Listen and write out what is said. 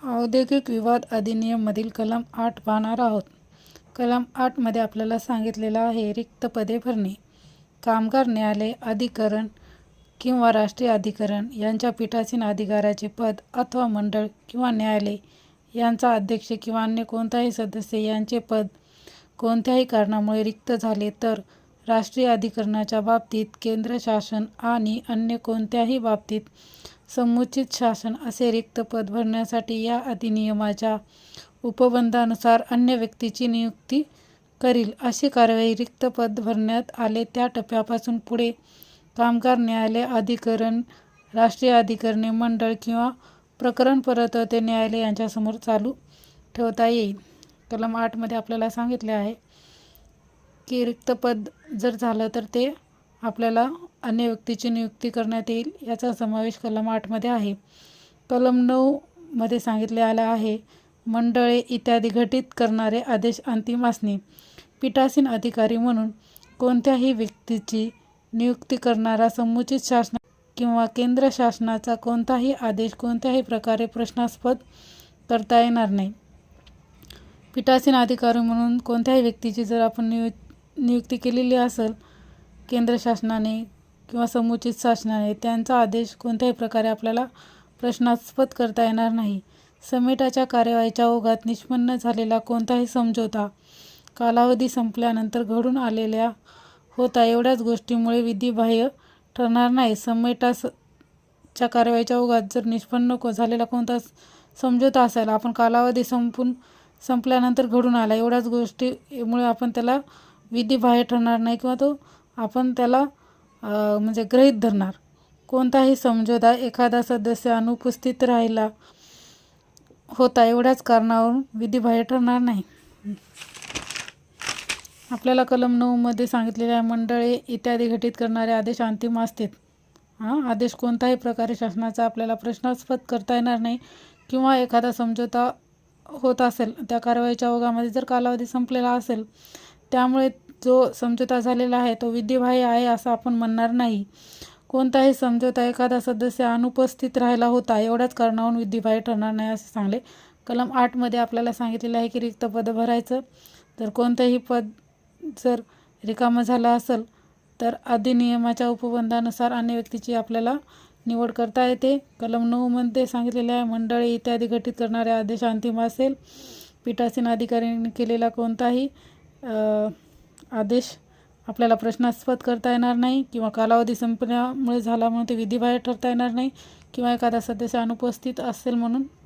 औद्योगिक विवाद अधिनियममधील कलम 8 पाहणार आहोत. कलम 8 मध्ये आपल्याला सांगितलेलं आहे, रिक्त पदे भरणे. कामगार न्यायालय अधिकरण किंवा राष्ट्रीय अधिकरण यांच्या पीठासीन अधिकाऱ्याचे पद अथवा मंडळ किंवा न्यायालय यांचा अध्यक्ष किंवा अन्य कोणताही सदस्य यांचे पद कोणत्याही कारणामुळे रिक्त झाले तर राष्ट्रीय अधिकरणाच्या बाबतीत केंद्र शासन आणि अन्य कोणत्याही बाबतीत समुचित शासन असे रिक्त पद भरण्यासाठी या अधिनियमाच्या उपबंधानुसार अन्य व्यक्तीची नियुक्ती करील. अशी कारवाई रिक्त पद भरण्यात आले त्या टप्प्यापासून पुढे कामगार न्यायालय अधिकरण, राष्ट्रीय अधिकरणे, मंडळ किंवा प्रकरण परतवते न्यायालय यांच्यासमोर चालू ठेवता येईल. कलम 8 मध्ये आपल्याला सांगितले आहे की रिक्त पद जर झालं तर ते आपल्याला अन्य व्यक्तीची नियुक्ती करण्यात येईल. याचा समावेश कलम 8 मध्ये आहे. कलम 9 मध्ये सांगितले आले आहे, मंडळे इत्यादी गठीत करणारे आदेश अंतिम असणे. पीठासीन अधिकारी म्हणून कोणत्याही व्यक्तीची नियुक्ती करणारा समुचित शासन किंवा केंद्र शासनाचा कोणताही आदेश कोणत्याही प्रकारे प्रश्नास्पद करता येणार नाही. पीठासीन अधिकारी म्हणून कोणत्याही व्यक्तीची जर आपण नियुक्ती केलेली असेल केंद्र शासनाने किंवा समुचित शासनाने, त्यांचा आदेश कोणत्याही प्रकारे आपल्याला प्रश्नास्पद करता येणार नाही. समेटाच्या कार्यवाहीच्या ओघात निष्पन्न झालेला कोणताही समझोता कालावधी संपल्यानंतर घडून आलेल्या होता एवढ्याच गोष्टीमुळे विधिबाह्य ठरणार नाही. समेटाच्या कार्यवाहीच्या ओघात जर निष्पन्न झालेला कोणता समझोता असेल, आपण कालावधी संपल्यानंतर घडून आला एवढ्याच गोष्टीमुळे आपण त्याला विधिबाह्य ठरणार नाही किंवा तो आपण त्याला म्हणजे गृहीत धरणार. कोणताही समझोता एखादा सदस्य अनुपस्थित राहिला होता एवढ्याच कारणावरून विधिबाह्य ठरणार नाही. आपल्याला कलम 9 मध्ये सांगितलेले आहे, मंडळे इत्यादी गठीत करणारे आदेश अंतिम असतात. आदेश कोणत्याही प्रकारे शासनाचा आपल्याला प्रश्नास्पद करता येणार नाही किंवा एखादा समझोता होत असेल त्या कारवाईच्या ओघामध्ये जर कालावधी संपलेला असेल, त्यामुळे जो समझोता झालेला आहे तो विधिबाह्य आहे असं आपण म्हणणार नाही. कोणताही समझोता एखादा सदस्य अनुपस्थित राहिला होता एवढ्याच कारणावरून विधिबाह्य ठरणार नाही असे सांगले. कलम 8 मध्ये आपल्याला सांगितलेले आहे की रिक्त पद भरायचं. जर कोणतंही पद जर रिकामं झालं असेल तर अधिनियमाच्या उपबंधानुसार अन्य व्यक्तीची आपल्याला निवड करता येते. कलम 9 मध्ये सांगितलेले आहे, मंडळे इत्यादी गठीत करणारे आदेश अंतिम असेल. पीठासीन अधिकाऱ्यांनी केलेला कोणताही आदेश आपल्याला प्रश्नास्पद करता येणार नाही किंवा कालावधी संपल्यामुळे झाला म्हणून ते विधिबाह्य ठरता येणार नाही किंवा एखादा सदस्य अनुपस्थित असेल म्हणून